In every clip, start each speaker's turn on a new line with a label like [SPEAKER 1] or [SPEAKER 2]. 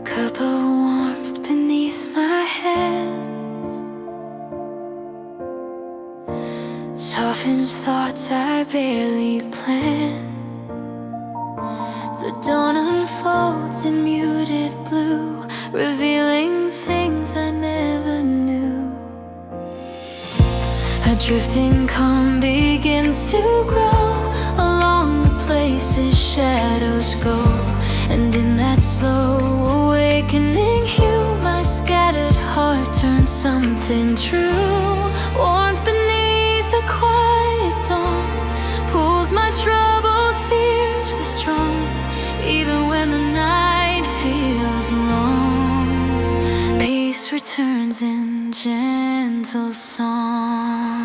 [SPEAKER 1] cup of warmth beneath my hands softens thoughts I barely planned. The dawn unfolds in muted blue, revealing things I never knew. A drifting calm begins to grow along the places shadows go, and in that slow awakening hue, my scattered heart turns something true. Warmth beneath the quiet dawn pulls my troubled fears withdrawn. Even when the night feels long, peace returns in gentle song.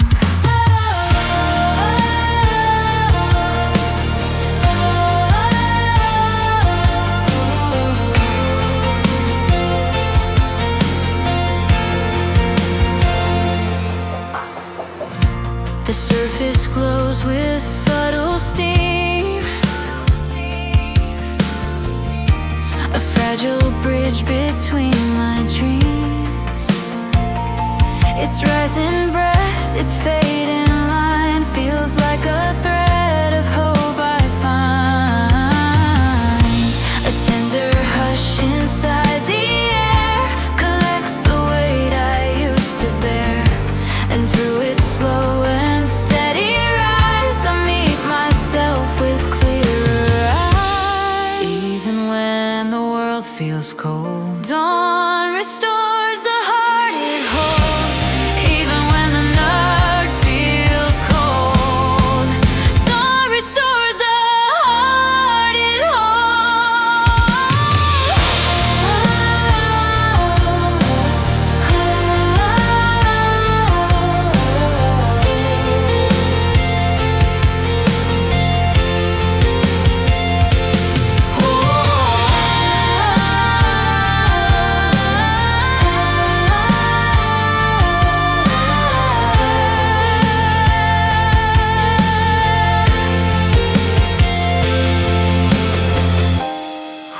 [SPEAKER 1] The surface glows with subtle steam, a fragile bridge between my dreams. Its rising breath, its fading line feels like a thread of hope I find. A tender hush inside the air collects the weight I used to bear, and through its slow and steady rise I meet myself with clearer eyes. Even when the world feels cold, dawn restores the heart it holds. Even when the night feels cold, dawn restores the heart it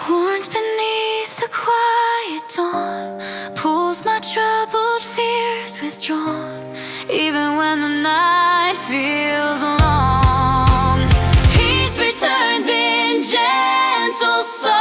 [SPEAKER 1] warmth beneath the quiet dawn pulls my troubled fears withdrawn. Even when the night feels long, peace returns in gentle song.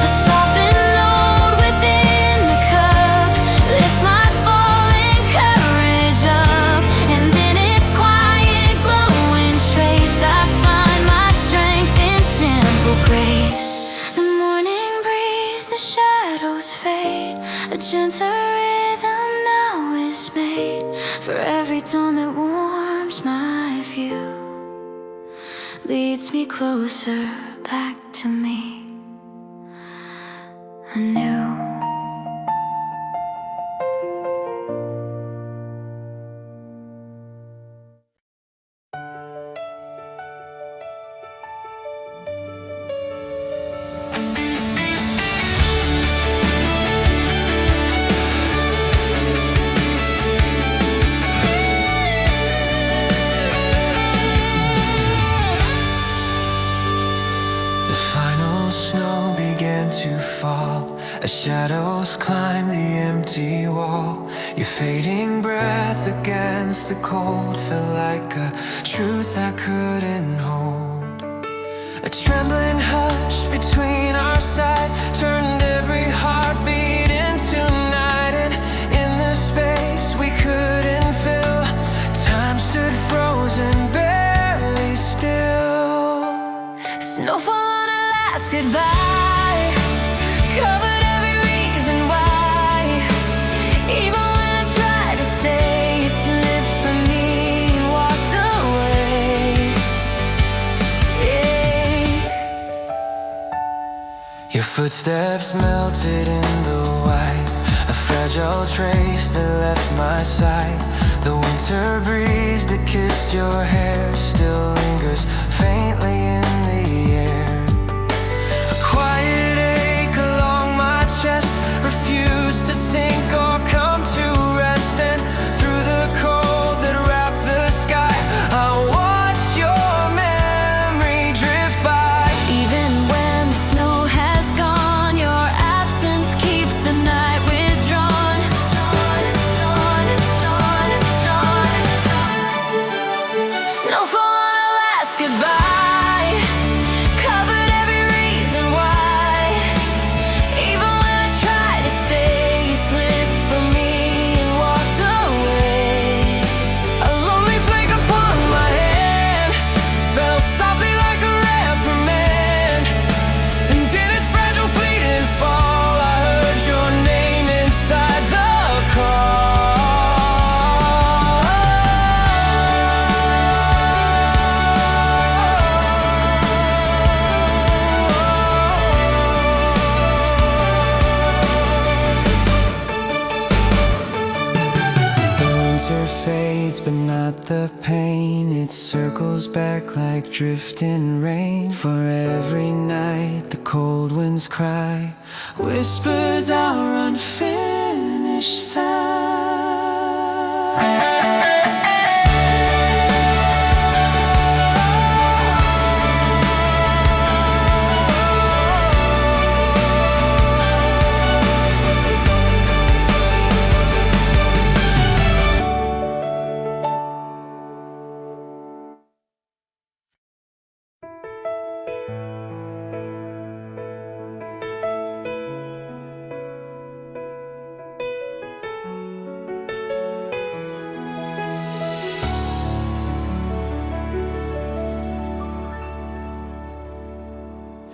[SPEAKER 1] A softened note within the cup lifts my falling courage up, and in its quiet glowing trace I find my strength in simple grace. The morning breeze, the shadows fade, a gentle rhythm now is made for every dawn that warms my view, leads me closer back to me anew.
[SPEAKER 2] The final snow began to fall as shadows climbed the empty wall. Your fading breath against the cold felt like a truth I couldn't hold. A trembling hush between our sides turned every heartbeat into night, and in the space we couldn't fill, time stood frozen, barely still. Snowfall on our last goodbye covered every reason why. Even when I tried to stay, you slipped from me and walked away. Yeah. Your footsteps melted in the white, a fragile trace that left my sight. The winter breeze that kissed your hair still lingers faintly in the air. A quiet ache along my chest refused to sink or come to rest, and through the cold that wrapped the sky I watched your memory drift by. Even when the snow had like drifting rain. For every night the cold winds cry, whispers our unfinished sigh.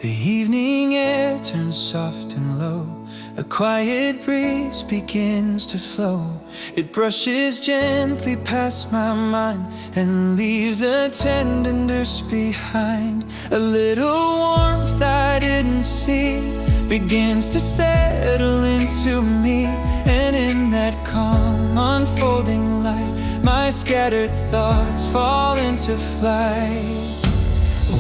[SPEAKER 2] The evening air turns soft and low. A quiet breeze begins to flow. It brushes gently past my mind and leaves a tenderness behind. A little warmth I didn't see begins to settle into me. And in that calm, unfolding light, my scattered thoughts fall into flight.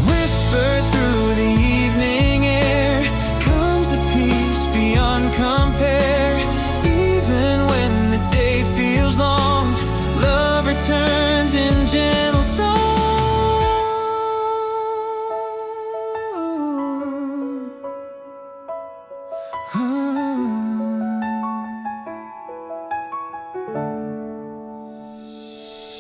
[SPEAKER 2] Whispered through the evening air comes a peace beyond compare. Even when the day feels long, love returns in gentle song.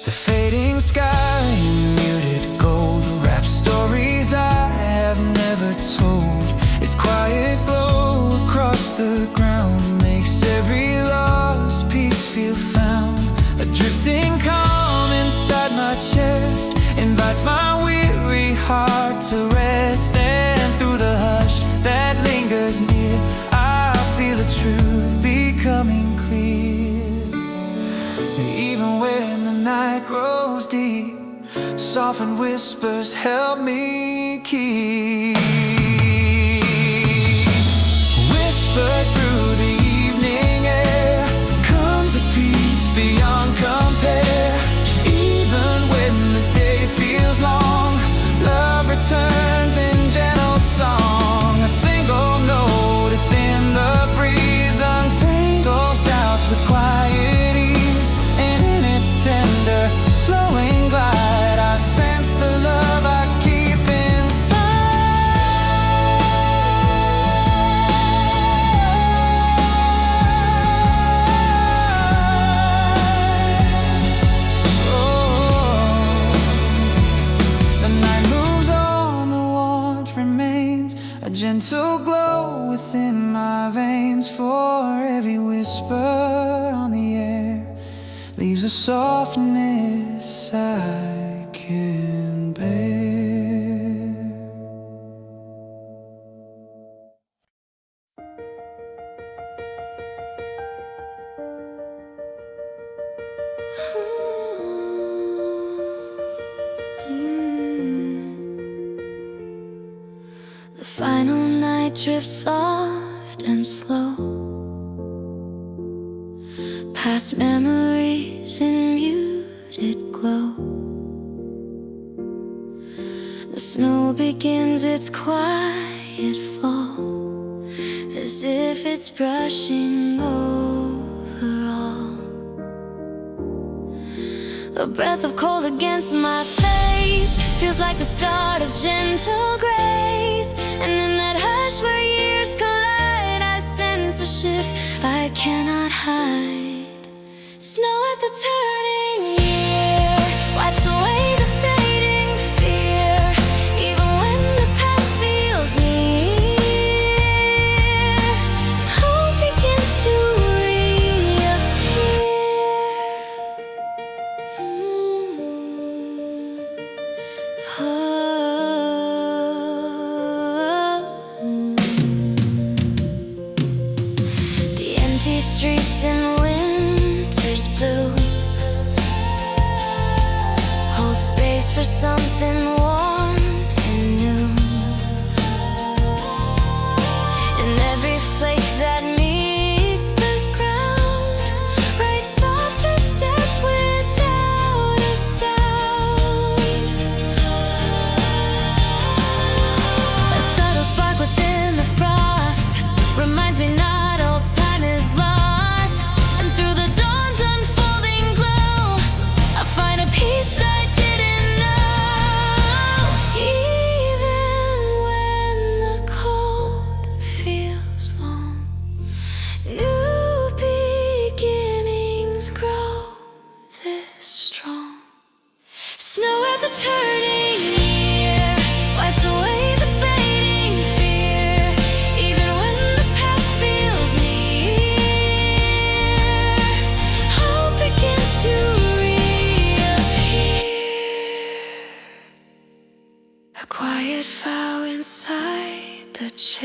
[SPEAKER 2] The fading sky in muted gold wraps stories I have never told. Its quiet glow across the ground makes every lost piece feel found. A drifting calm inside my chest invites my weary heart to rest. And through the hush that lingers near, I feel the truth becoming clear. Even when the night grows deep, softened whispers help me keep. Whispered through the evening air comes a peace beyond compare. Even when the day feels long, love returns in gentle song. A single note within the breeze untangles doubts with quiet ease. And in its tender flowing glide, I sense the love I keep inside. Oh, the night moves on, the warmth remains, a gentle glow within my veins. For every whisper on the air leaves a softness I can bear.
[SPEAKER 1] The final night drifts soft and slow past memories in muted glow. The snow begins its quiet fall, as if it's brushing over all. A breath of cold against my face feels like the start of gentle grace. And in that hush where years collide, I sense a shift I cannot hide. Snow at the turning year wipes away the fading fear. Even when the past feels near, hope begins to reappear. The empty streets and windows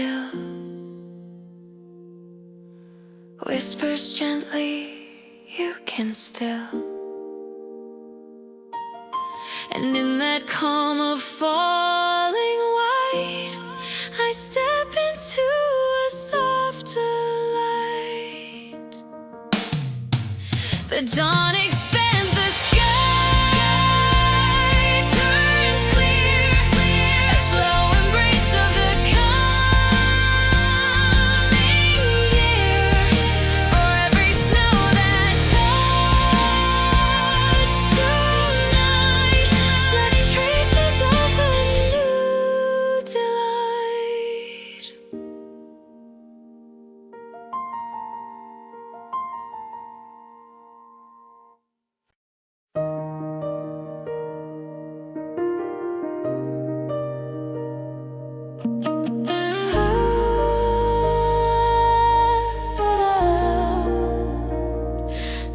[SPEAKER 1] still, whispers gently, you can still. And in that calm of falling white, I step into a softer light. The dawn expands the sky, turns clear, a slow embrace of the coming year. For every snow that touched tonight left traces of a new delight.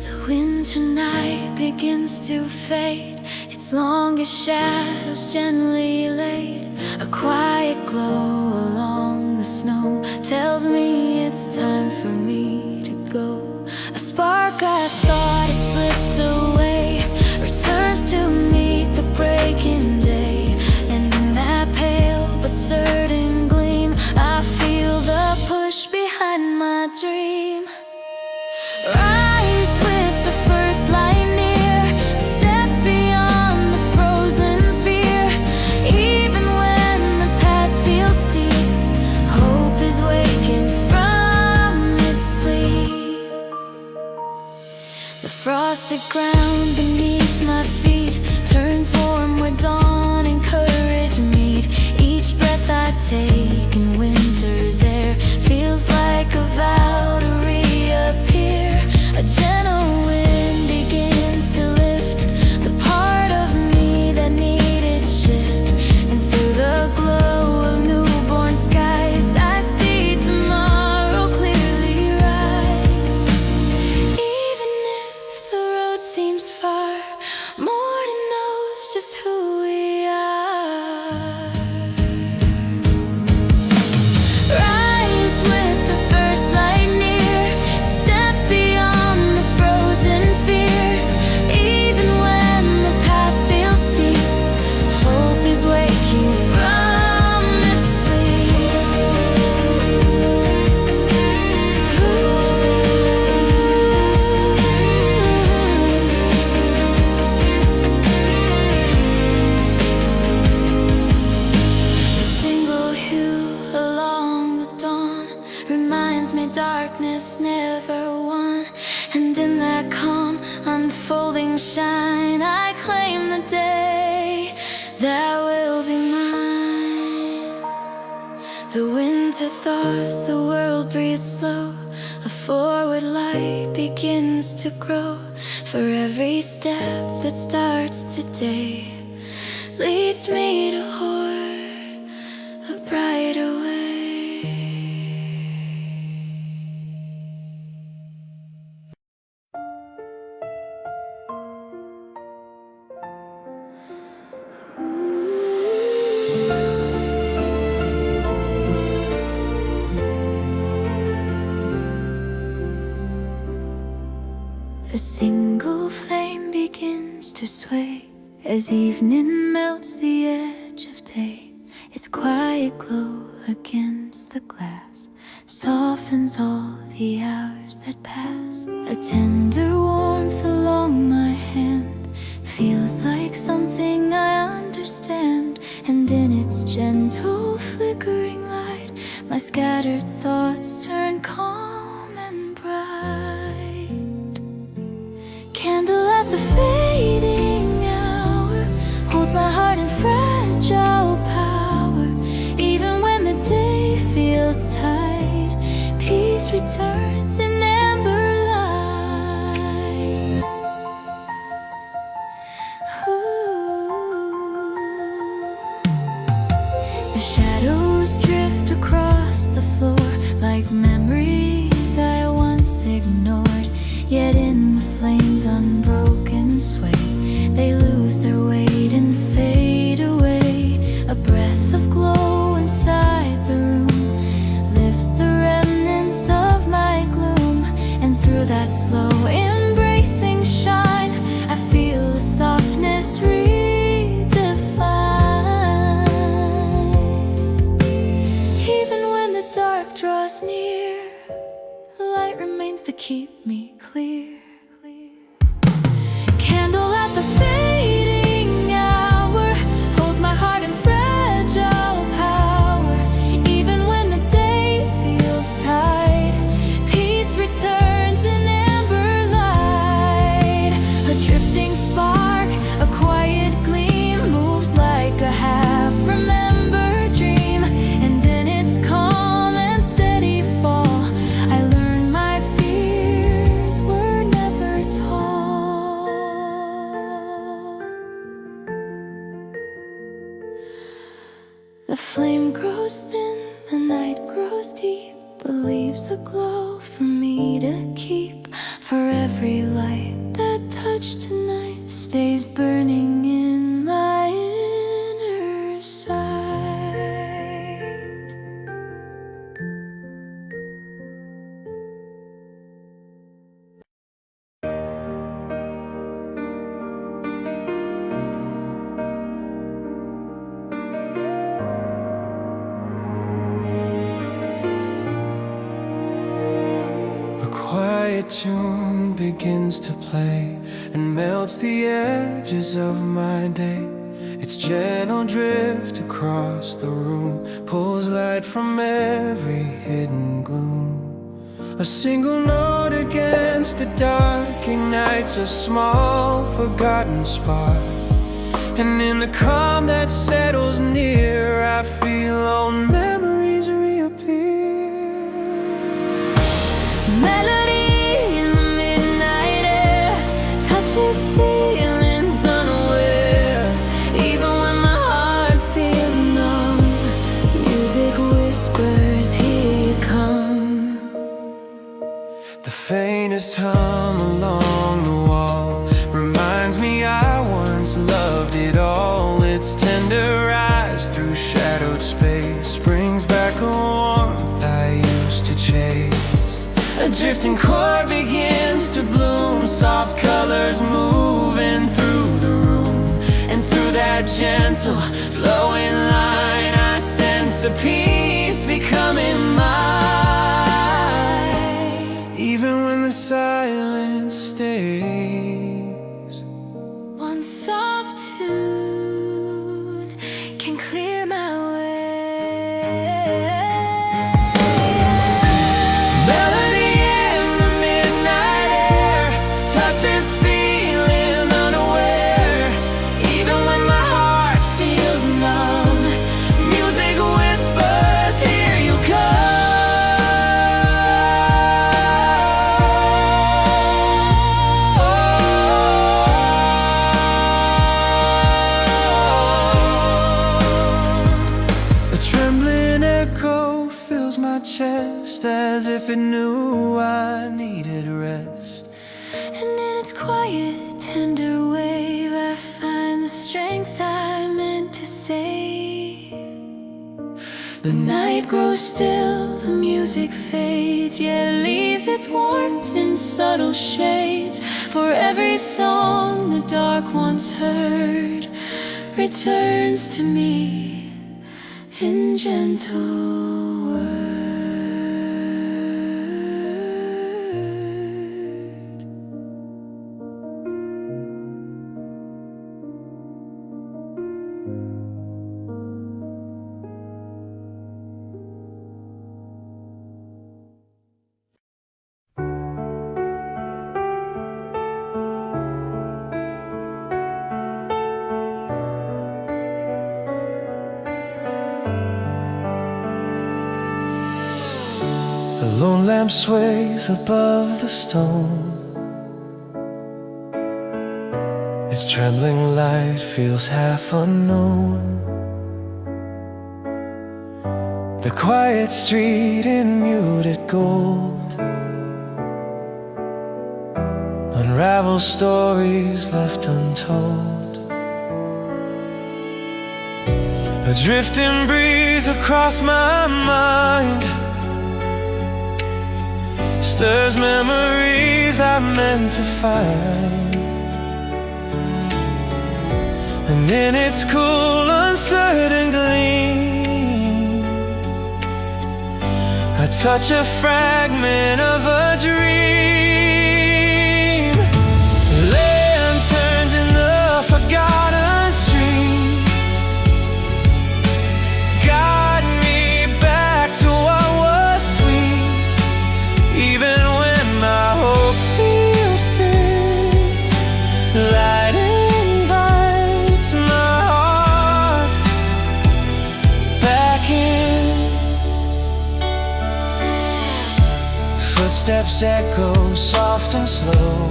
[SPEAKER 1] The winter night begins to fade, its longest shadows gently laid. A quiet glow along the snow tells me it's time for me to go. A spark I thought had slipped away returns to meet the breaking day. And in that pale but certain gleam, I feel the push behind my dream. Rise with the first light near, step beyond the frozen fear. Even when the path feels steep, hope is waking from its sleep. The frosted ground beneath my feet turns warm where dawn and courage meet. Each breath I take in winter's air feels like a vow to reappear. A gentle wind begins to lift the part of me that needed shift. And through the glow of newborn skies, I see tomorrow clearly rise. Even if the road seems far, morning knows just who we are. Rise with the first light near, step beyond the frozen fear. Even when the path feels steep, hope is waking from its sleep. A single hue along the dawn reminds me darkness never won. And in that calm, unfolding shine, I claim the day that will be mine. The winter thaws, the world breathes slow. A forward light begins to grow. For every step that starts today leads me toward a brighter way. A single flame begins to sway as evening melts the edge of day. Its quiet glow against the glass softens all the hours that pass. A tender warmth along my hand feels like something I understand. And in its gentle flickering light, my scattered thoughts turn calm and bright. Candle at the fading hour holds my heart in fragile power. Even when the day feels tight, peace returns in amber light. Ooh. The shadows drift across the floor like memories stars near, the light remains to keep me clear. Candle at the fading hour holds my heart in fragile power. Even when the day feels tight, peace returns in amber light. A drifting spark, a quiet gleam moves like a half-remembered dream. And in its calm and steady fall, I learned my fears were never tall. The flame grows thin, the night grows deep, but leaves a glow for me to keep. For every light that touched tonight stays burning in my inner sight.
[SPEAKER 2] A quiet tune begins to play and melts the edges of my day. Its gentle drift across the room pulls light from every hidden gloom. A single note against the dark ignites a small forgotten spark. And in the calm that settles near, I feel old memories reappear.
[SPEAKER 1] Melody in the midnight air touches feelings unaware. Even when my heart feels numb, music whispers, here you come.
[SPEAKER 2] The faintest hum along the wall reminds me I once loved it all. Its tender rise through shadowed space brings back a warmth I used to chase. A drifting chord begins to bloom, soft colors moving through the room. And through that gentle flowing line, I sense a peace becoming mine. Even when the silence stays,
[SPEAKER 1] One soft tune can clear my way.
[SPEAKER 2] melody in the midnight air touches feelings unaware. Even when my heart feels numb, music whispers, here you come. A trembling echo fills my chest as if it knew I needed rest.
[SPEAKER 1] And in its quiet, tender wave, I find the strength I meant to save. The night grows still, the music fades, yet leaves its warmth in subtle shades. For every song the dark once heard returns to me in gentle word.
[SPEAKER 2] A lone lamp sways above the stone. Its trembling light feels half unknown. The quiet street in muted gold unravels stories left untold. A drifting breeze across my mind stirs memories I meant to find. And in its cool, uncertain gleam, I touch a fragment of a dream. Lanterns in the forgotten stream guide me back to what was sweet. Even when my hope feels thin, light invites my heart back in. Footsteps echo soft and slow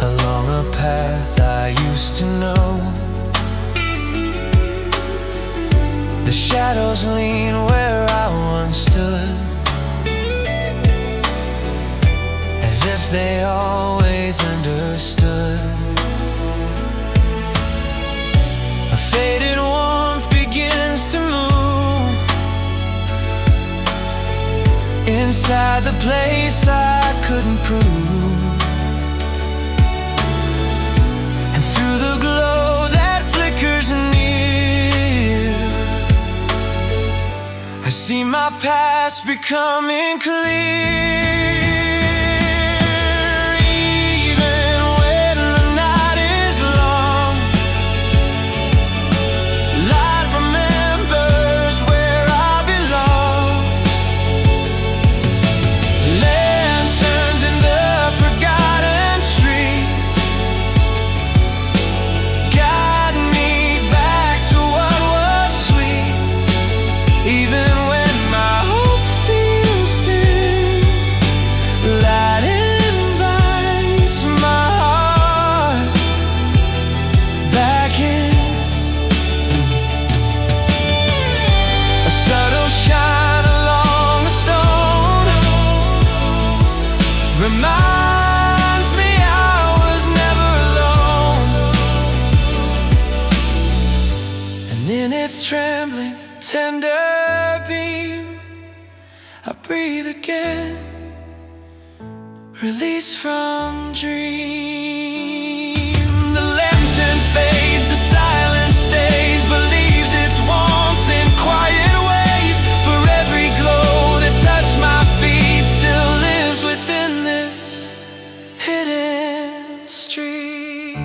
[SPEAKER 2] along a path I used to know. The shadows lean where I once stood, as if they always understood. A faded warmth begins to move inside the place I couldn't prove, and through the glow that flickers near, I see my past becoming clear. Even when the night is long, light remembers where I belong. Lanterns in the forgotten street guide me back to what was sweet. Even when my hope feels thin, light invites my heart back in. A subtle shine along the stone reminds me I was never alone. And in its trembling, tender beam, I breathe again, release from dream. The lantern fades, the silence stays, believes its warmth in quiet ways. For every glow that touched my feet still lives within this hidden street.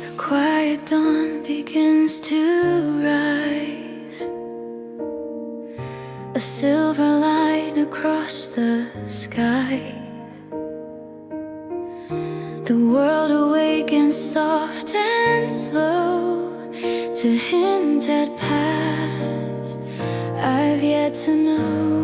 [SPEAKER 1] The quiet dawn begins to rise, a silver line across the sky. The world awakens soft and slow to hint at paths I've yet to know.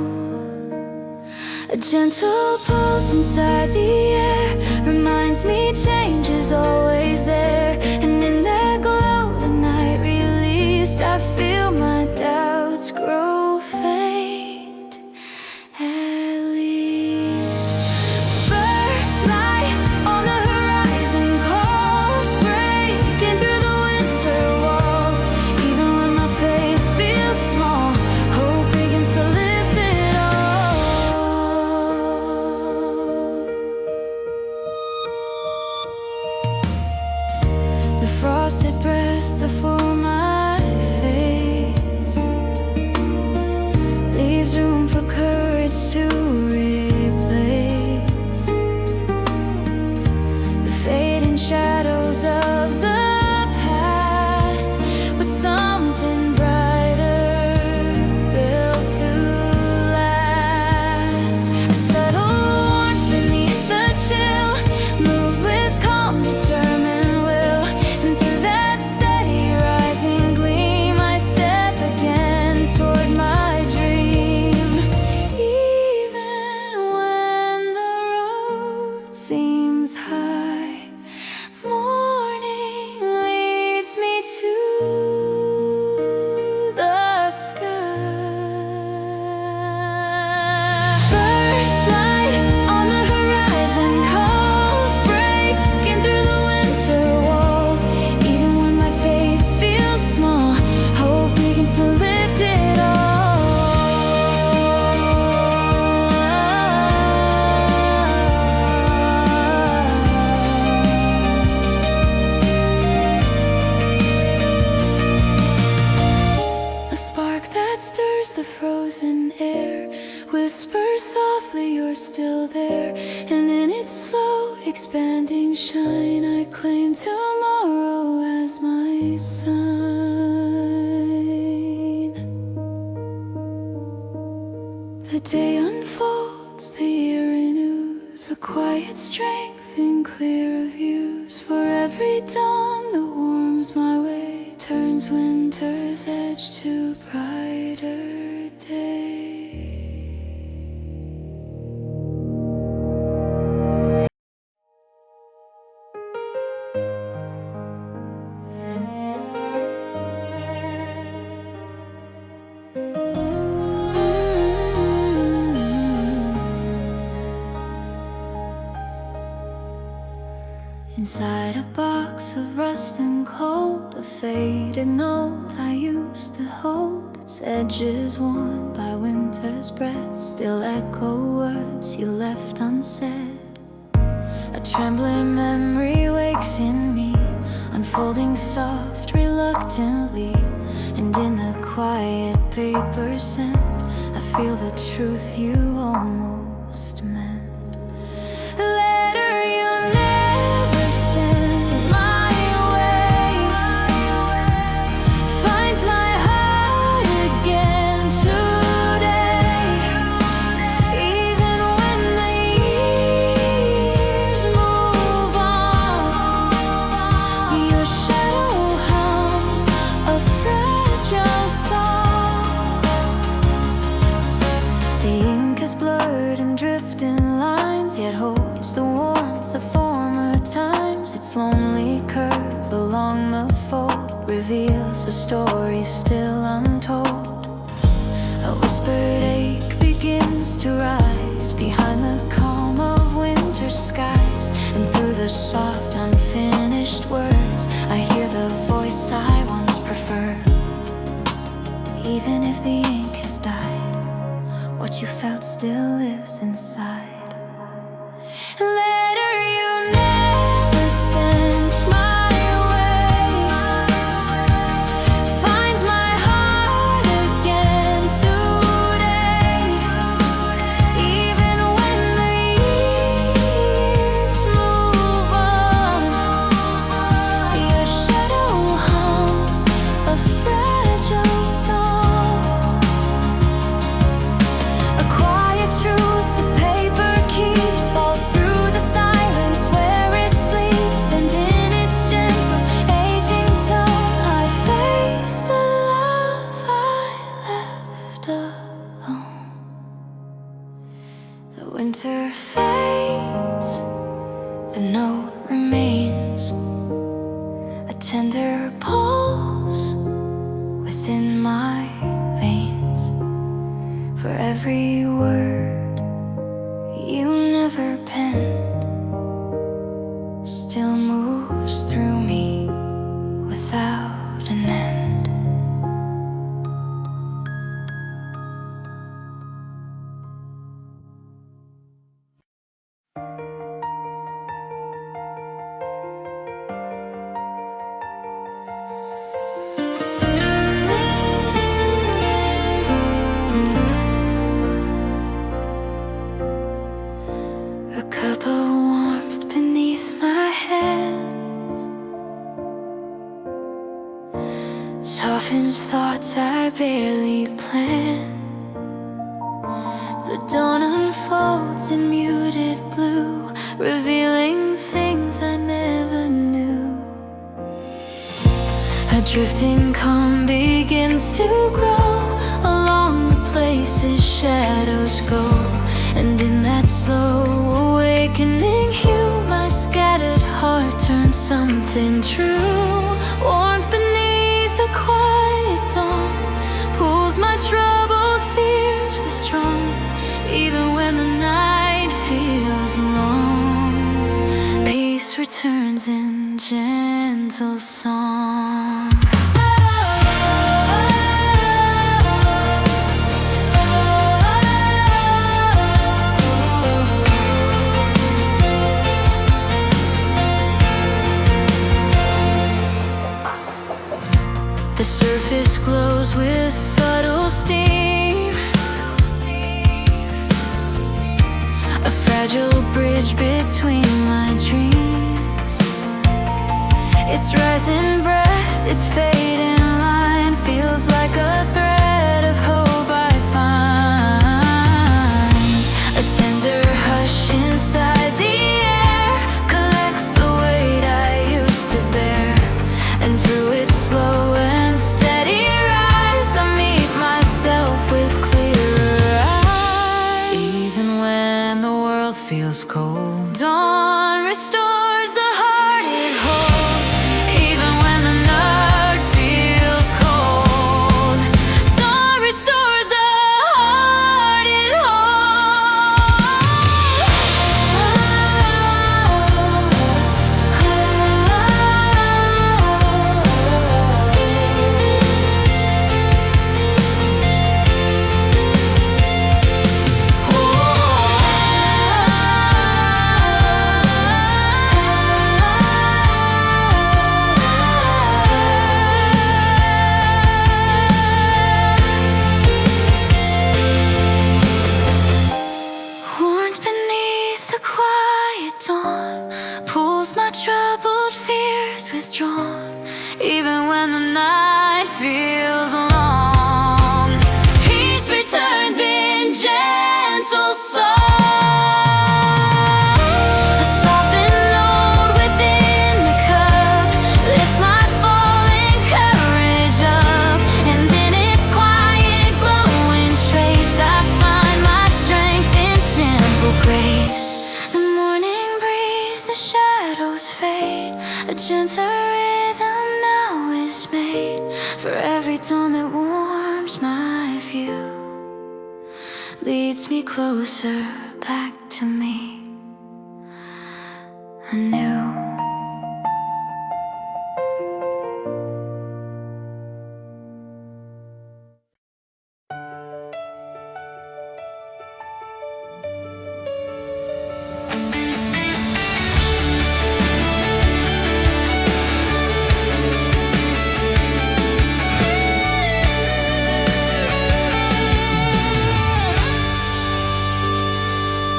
[SPEAKER 1] A gentle pulse inside the air reminds me change is always there. And in that glow the night released, I feel my doubts grow faint, at least. First light on the horizon calls, breaking through the winter walls. Even when my faith feels small, hope begins to lift it all. The frosted breath before my face frozen air. Whisper softly you're still there, and in its slow expanding shine I claim tomorrow as my sign. The day unfolds, the year renews, a quiet strength in clearer views. For every dawn that warms my way turns winter's edge to brighter day. Inside a box of rust and cold, a faded note I used to hold. Its edges worn by winter's breath still echo words you left unsaid. A trembling memory wakes in me, unfolding soft reluctantly. And in the quiet paper scent I feel the truth you almost meant. A letter you never sent my way finds my heart again today. Even when the years move on, your shadow hums a fragile song. The ink is blurred and drifting lines, yet holds the warmth of former times. Its lonely curve along the fold reveals a story still untold. A whispered ache begins to rise behind the calm of winter skies. And through the soft unfinished words I hear the voice I once preferred. Even if the ink has died, what you felt still lives inside. A letter you never sent my way finds my heart again today. Even when the years move on, your shadow hums a fragile song. A quiet truth the paper keeps falls through the silence where it sleeps. And in its gentle aging tone I face the love I left alone. The winter fades, the note remains, a tender pulse within my veins. For every word you never penned still moves through me without an end. A cup of warmth beneath my hands softens thoughts I barely planned. The dawn unfolds in muted blue, revealing things I never knew. A drifting calm begins to grow along the places shadows go. And in that slow awakening hue, my scattered heart turns something true. Warmth beneath the quiet dawn pulls my troubled fears withdrawn. Even when the night feels long, peace returns in gentle song. The surface glows with subtle steam, a fragile bridge between my dreams. Its rising breath, its fading line feels like a thread of hope I find. A tender hush inside the air collects the weight I used to bear, and through its slow and steady rise I meet myself with clearer eyes. Even when the world feels cold, dawn restores the heart it holds. Even when the night feels cold, dawn restores the heart it warmth beneath the quiet dawn pulls my troubled fears withdrawn. Even when the night feels long, peace returns in gentle song. A softened note within the cup lifts my falling courage up, and in its quiet glowing trace I find my strength in simple grace. The morning breeze, the shadows fade, a gentle rhythm now is made for every dawn that warms my view, leads me closer back to me anew.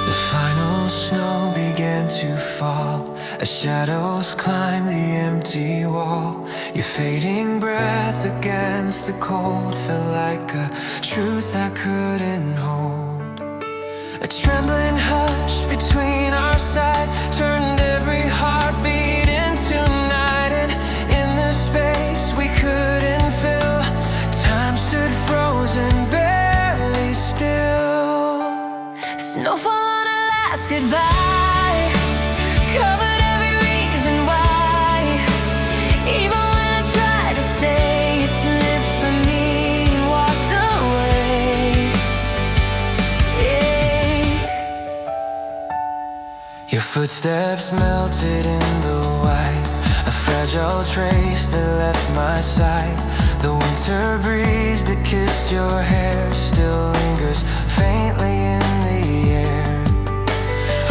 [SPEAKER 2] The final snow began to fall as shadows climbed the empty wall. Your fading breath against the cold felt like a truth I couldn't hold. A trembling hush between our side turned every heartbeat into night, and in the space we couldn't fill, time stood frozen, barely still.
[SPEAKER 1] Snowfall on a last goodbye covered every reason why. Even when I tried to stay, you slipped from me and walked away. Yeah.
[SPEAKER 2] Your footsteps melted in the white, a fragile trace that left my sight. The winter breeze that kissed your hair still lingers faintly in the air.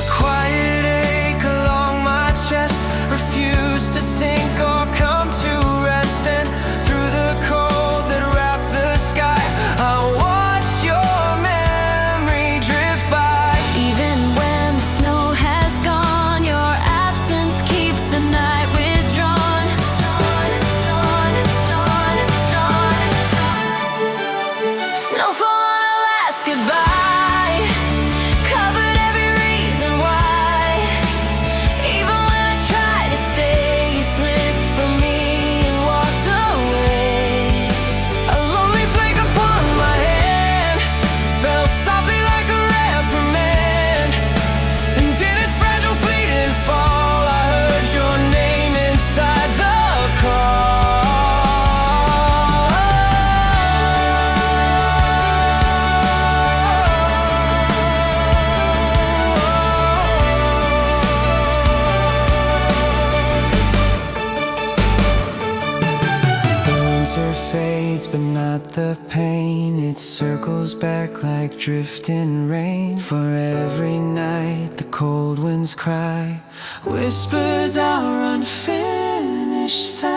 [SPEAKER 2] A quiet ache along my chest refused to sink or come to rest, and through the cold that wrapped the sky I watched your memory drift by.
[SPEAKER 1] Even when the snow has gone, your absence keeps the night withdrawn. Snowfall on a last goodbye covered every reason why. Even when I tried to stay, you slipped from me and walked away.
[SPEAKER 2] A lonely flake upon my hand fell softly like a reprimand, and in its fragile fleeting fall I heard your name inside the The winter fades, but not the pain. It circles back like drifting rain. For every night the cold winds cry, whispers our unfinished sigh.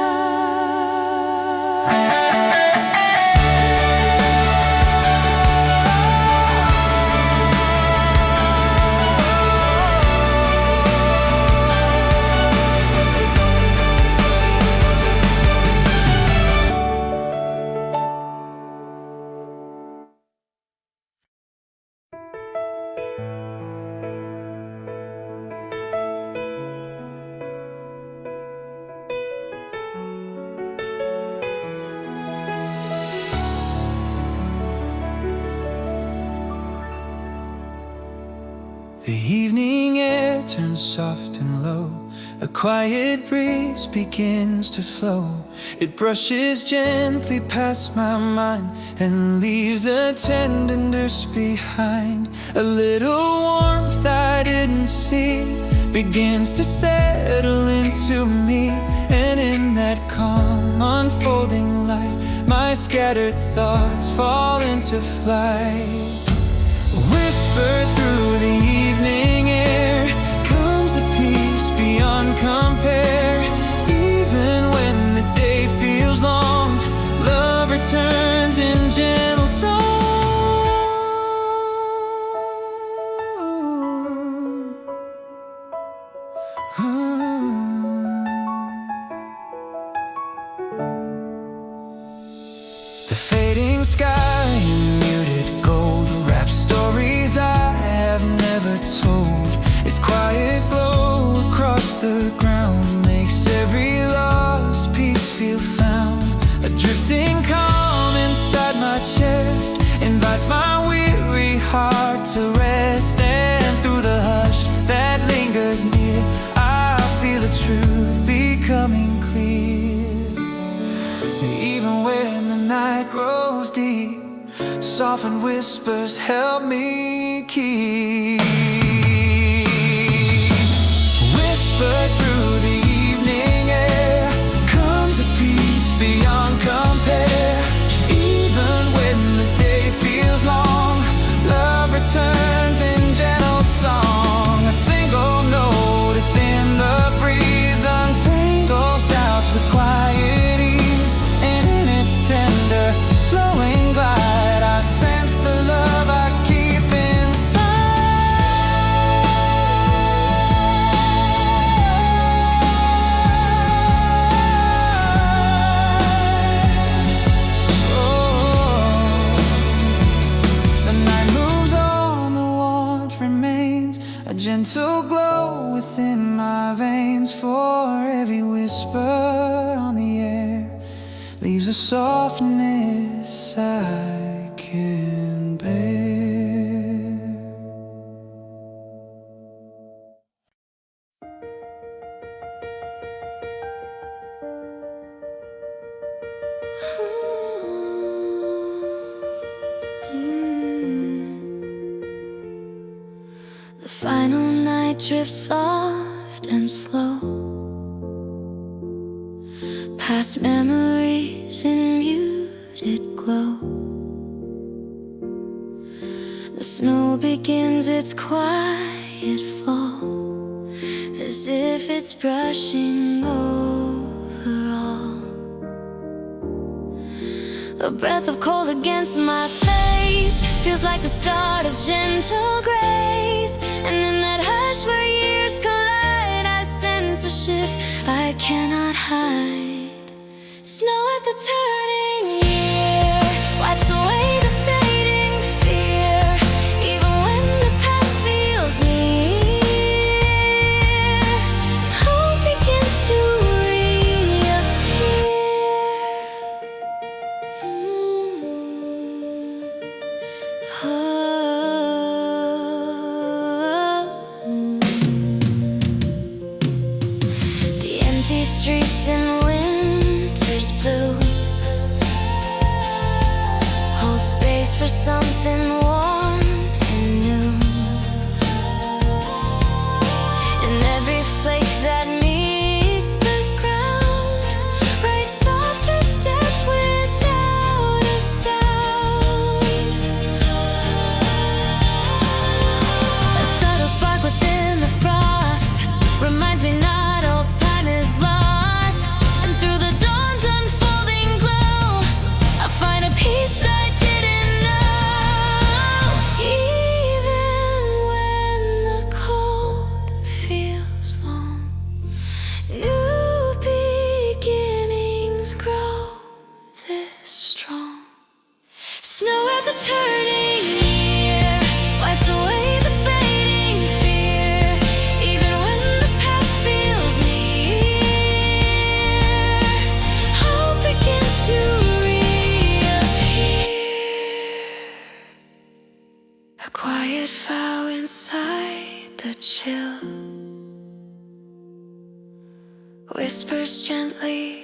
[SPEAKER 2] The evening air turns soft and low. A quiet breeze begins to flow. It brushes gently past my mind and leaves a tenderness behind. A little warmth I didn't see begins to settle into me. And in that calm, unfolding light, my scattered thoughts fall into flight. Whispered through the evening air comes a peace beyond compare. Even when the day feels long, love returns in gentle song. The fading sky in muted gold wraps stories I have never told. Its quiet glow across the ground makes every lost piece feel found. A drifting calm inside my chest invites my weary heart to rest. And through the hush that lingers near, I feel the truth becoming clear. Even when the night grows deep, softened whispers help me keep. Whispered through the evening air comes a peace beyond compare. Even when the day feels long, love returns in gentle song. A single note within the breeze untangles doubts with quiet ease. And in its tender flowing glide, I sense the love I keep inside. Oh, the night moves on, the warmth remains, a gentle glow within my veins. For every whisper on the air leaves a softness I can bear.
[SPEAKER 1] The final night drifts soft and slow past memories in muted glow. The snow begins its quiet fall, as if it's brushing over all. A breath of cold against my face feels like the start of gentle grace. And in that hush where years collide, I sense a shift I cannot hide. Snow at the turning year wipes away the fading fear. Even when the past feels near, hope begins to reappear. The empty streets in winter's blue hold space for something warm and new. And every flake that meets the ground writes softer steps without a sound. A subtle spark within the frost reminds me not all time is lost. And through the dawn's unfolding glow, I find a peace I didn't know. Even when the cold feels long, new beginnings grow this strong. Snow at the turning year wipes away the fading fear. Even when the past feels near, hope begins to reappear. A quiet vow inside chill, whispers gently,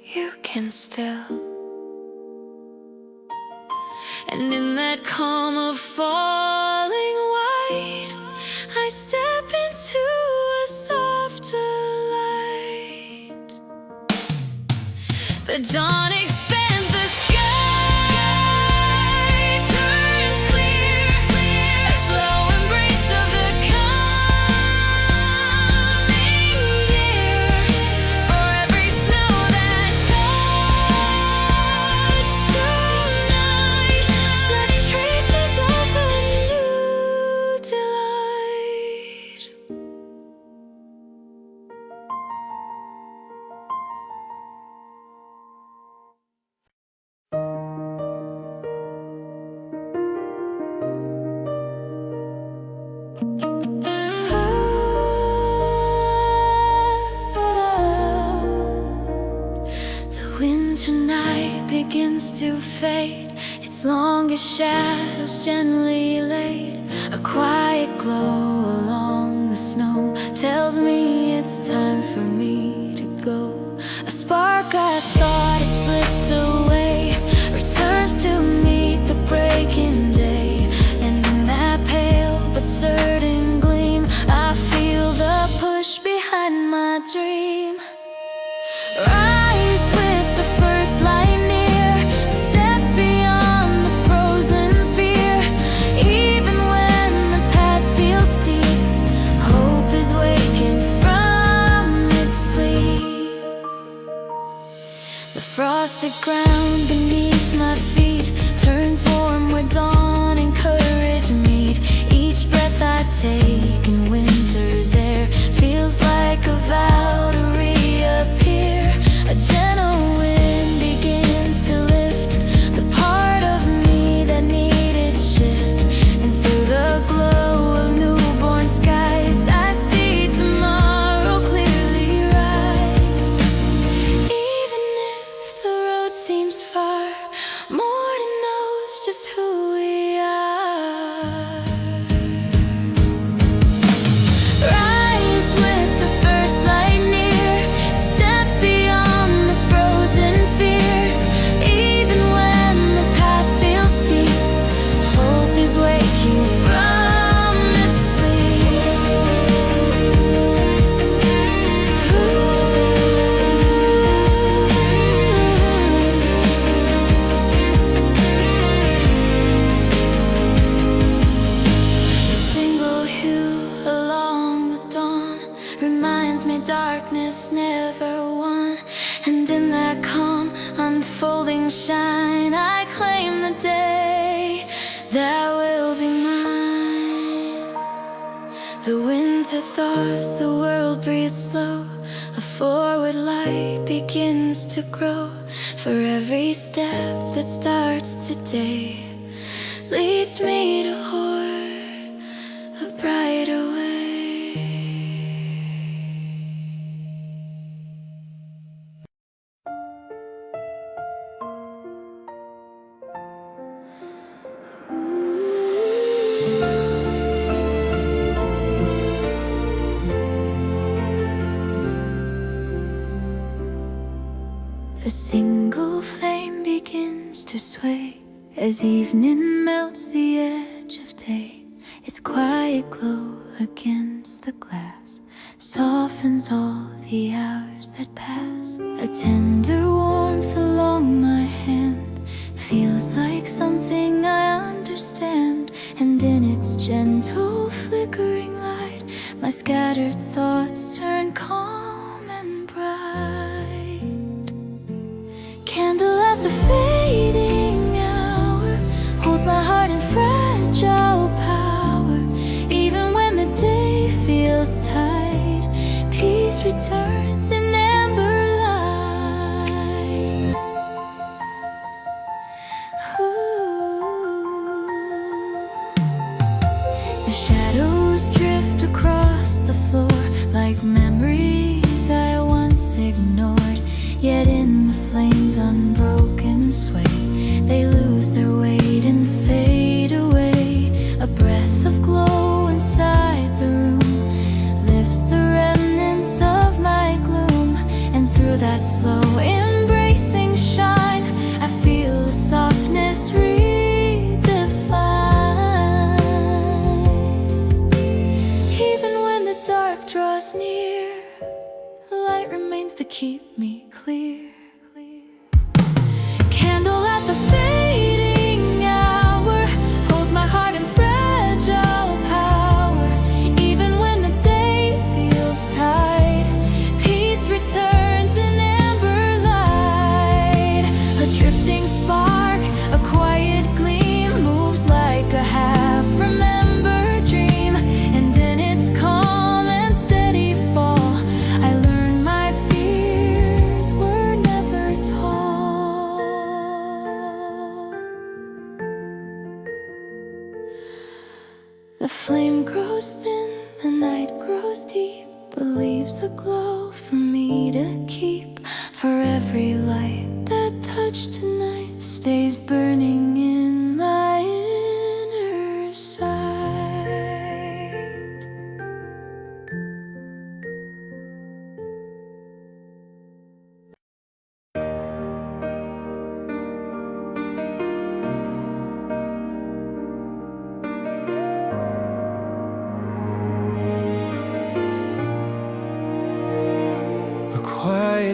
[SPEAKER 1] you can still. And in that calm of falling white, I step into a softer light. The dawn expands, the sky turns clear, a slow embrace of the coming year. For every snow that touched tonight left traces of a new delight. The winter night begins to fade, its longest shadows gently laid. A quiet glow along the snow tells me it's time for me to go. A spark I thought had slipped away returns to meet the breaking day. And in that pale but certain gleam, I feel the push behind my dream. Rise with the first light near, step beyond the frozen fear. Even when the path feels steep, hope is waking from its sleep. The frosted ground beneath my feet turns warm where dawn and courage meet. Each breath I take in winter's air feels like a vow to reappear. A gentle wind begins to lift the part of me that needed shift. And through the glow of newborn skies, I see tomorrow clearly rise. Even if the road seems far, morning knows just who we are. Rise with the first light near, step beyond the frozen fear. Even when the path feels steep, hope is waking from its sleep. A single hue along the dawn reminds me darkness never won. And in that calm, unfolding shine, I claim the day that will be mine. The winter thaws, the world breathes slow. A forward light begins to grow. For every step that starts today leads me toward a brighter way. A single flame begins to sway as evening melts the edge of day. Its quiet glow against the glass softens all the hours that pass. A tender warmth along my hand feels like something I understand. And in its gentle flickering light, my scattered thoughts turn calm and bright. Candle at the fading hour holds my heart in fragile power. Even when the day feels tight, peace returns in amber light. Ooh. The shadows drift across the floor like The flame grows thin, the night grows deep, but leaves a glow for me to keep. For every light that touched tonight stays burning in my inner sight.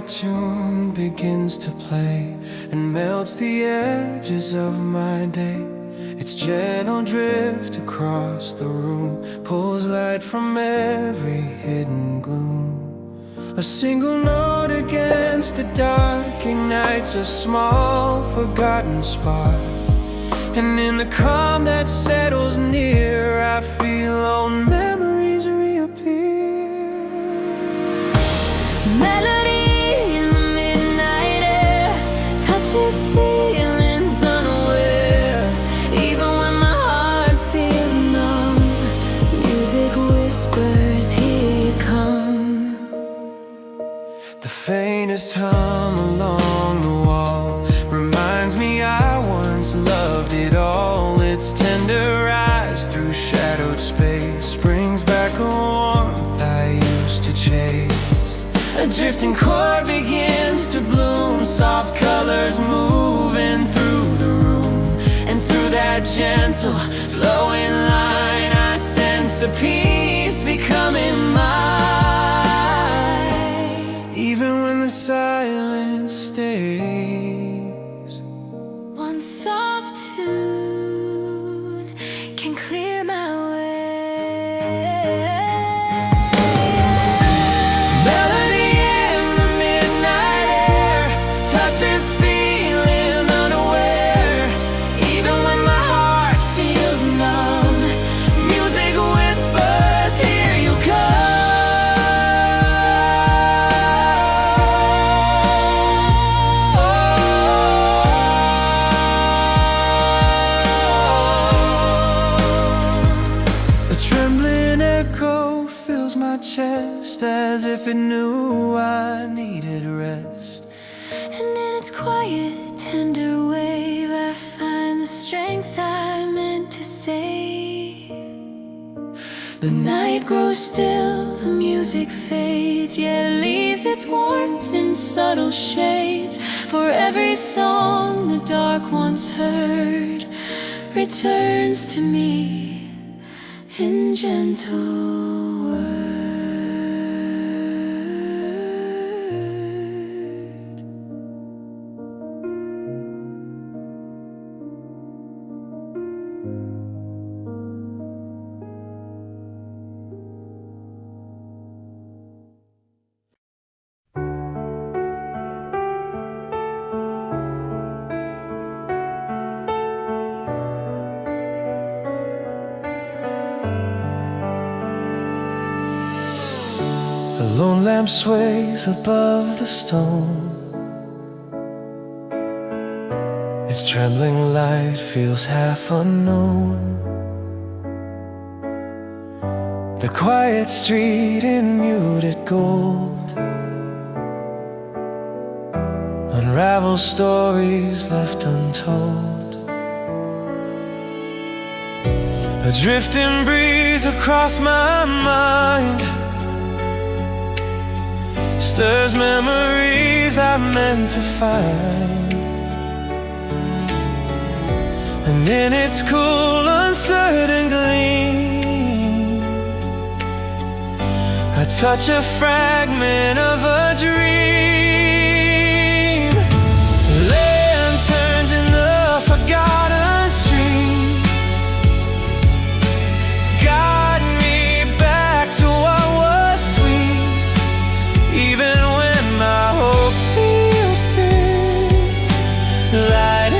[SPEAKER 2] Tune begins to play and melts the edges of my day. Its gentle drift across the room pulls light from every hidden gloom. A single note against the dark ignites a small forgotten spark. And in the calm that settles near, I feel old memories reappear.
[SPEAKER 1] Melody feelings unaware, even when my heart feels numb. Music whispers, here you come.
[SPEAKER 2] The faintest hum along the wall reminds me I once loved it all. Its tender eyes through shadowed space brings back a warmth I used to chase. A drifting chord begins to bloom, soft colors moving through the room. And through that gentle flowing line I sense a peace becoming mine. Even when the silence stays,
[SPEAKER 1] one soft tune can clear my way.
[SPEAKER 2] as if it knew I needed rest.
[SPEAKER 1] And in its quiet, tender wave I find the strength I meant to save. The night grows still, the music fades, yet leaves its warmth in subtle shades. For every song the dark once heard returns to me in gentle words.
[SPEAKER 2] A lone lamp sways above the stone. Its trembling light feels half unknown. The quiet street in muted gold unravels stories left untold. A drifting breeze across my mind stirs memories I meant to find. And in its cool, uncertain gleam I touch a fragment of a dream. Lanterns in the forgotten street guide me back to what was sweet. Even when my hope feels thin, light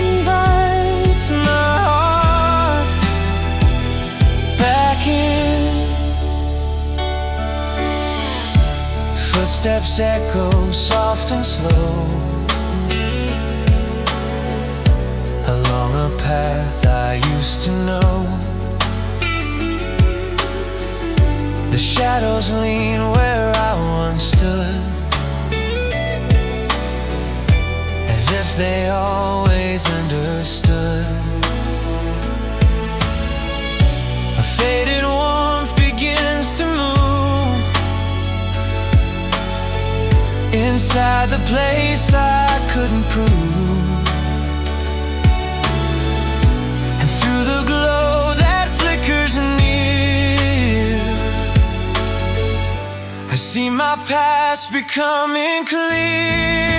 [SPEAKER 2] invites my heart back in. Footsteps echo soft and slow along a path I used to know. shadows lean where I once stood, as if they always understood. A faded warmth begins to move inside the place I couldn't prove, and through the glow that flickers near, I see my past becoming clear.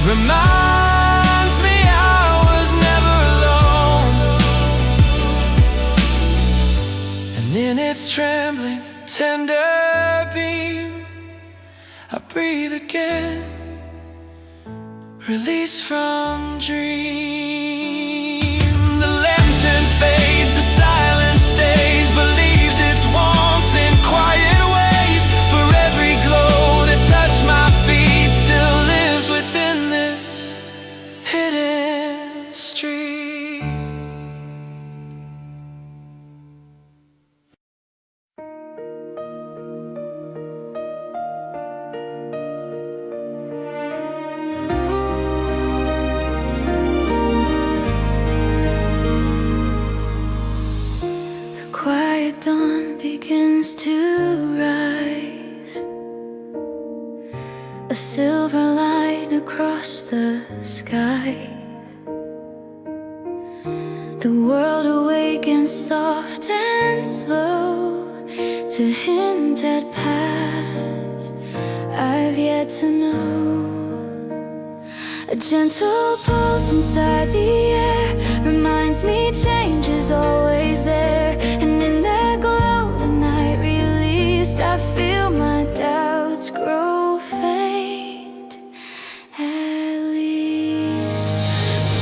[SPEAKER 2] Reminds me I was never alone, and in its trembling, tender beam, I breathe again, release from dream. The lantern fades, the silence stays, believes its warmth in quiet ways. For every glow that touched my feet still lives within this hidden street.
[SPEAKER 1] The quiet dawn begins to rise, a silver line across the sky. The world awakens soft and slow to hint at paths I've yet to know. A gentle pulse inside the air reminds me change is always there. And in that glow the night released, I feel my doubts grow faint, at least.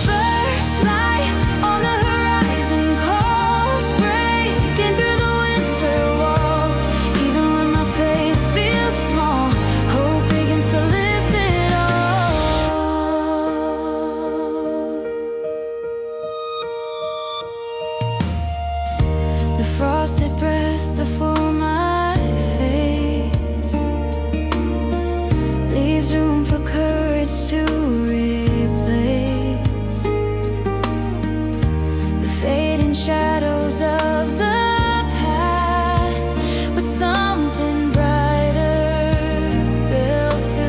[SPEAKER 1] First light on the horizon calls, breaking through the winter walls. Even when my faith feels small, hope begins to lift it all. The frosted breath before my face leaves room for courage to replace the fading shadows of the past with something brighter built to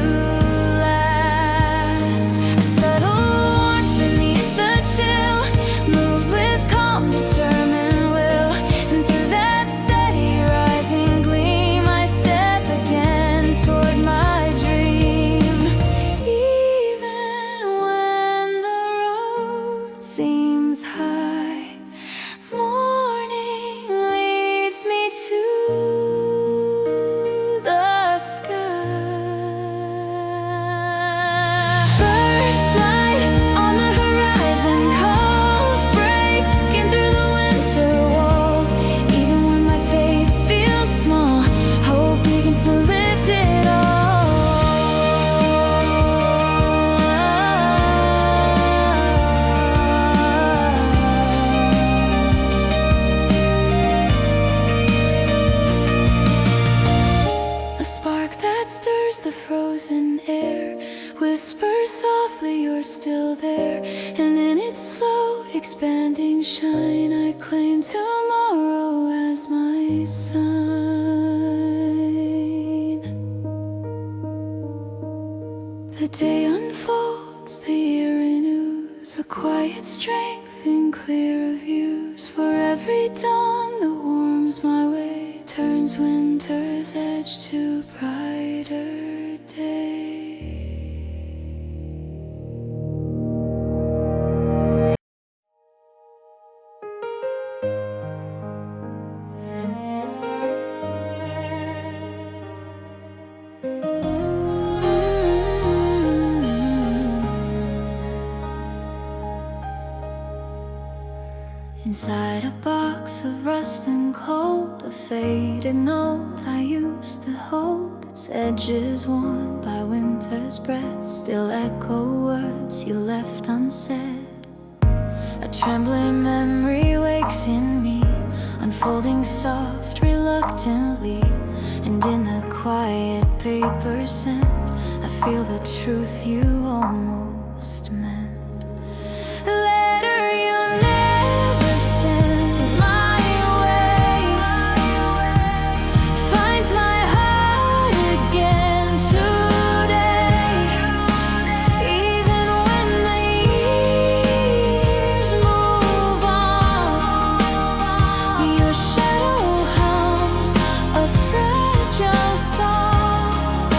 [SPEAKER 1] last. A subtle warmth beneath the chill moves with calm, determined will, and through that steady rising gleam I step again toward my dream. Even when the road seems high, morning leads me to the sky. First light on the horizon calls, breaking through the winter walls. Even when my faith feels small, hope begins to lift it all. A spark that stirs the frozen air whispers softly you're still there, and in its slow expanding shine I claim tomorrow as my sign. The day unfolds, the year renews, a quiet strength and clearer views. For every dawn that warms my way turns wind Inside a box of rust and cold, a faded note I used to hold. Its edges worn by winter's breath still echo words you left unsaid. A trembling memory wakes in me, unfolding soft reluctantly. And in the quiet paper scent, I feel the truth you almost meant. A letter you never sent my way finds my heart again today. Even when the years move on, your shadow hums a fragile song.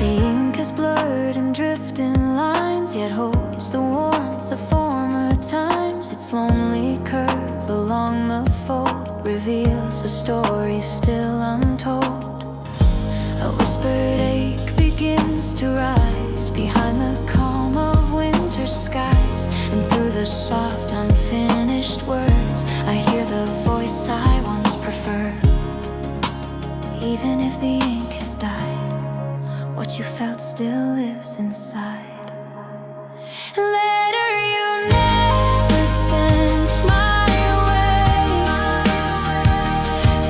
[SPEAKER 1] The ink is blurred and drifting lines, yet holds the warmth of former times. Its lonely curve along the fold reveals a story still untold. A whispered ache begins to rise behind the calm of winter skies. And through the soft unfinished words, I hear the voice I once preferred. Even if the ink has died, what you felt still lives inside. A letter you never sent my way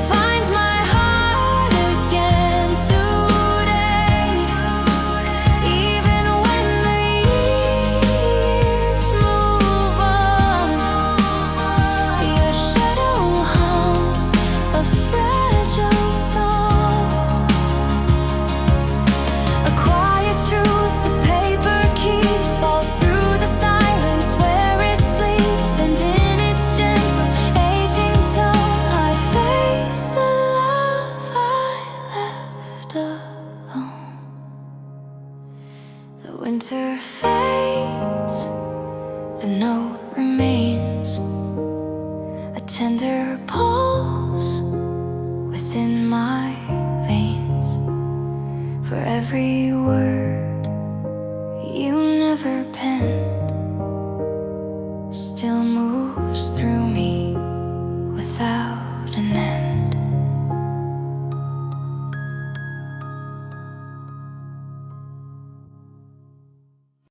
[SPEAKER 1] finds my heart again today. Even when the years move on, your shadow hums a fragile song. A quiet truth the paper keeps falls through the silence where it sleeps. And in its gentle aging tone, I face the love I left alone. The winter fades, the note remains, a tender pulse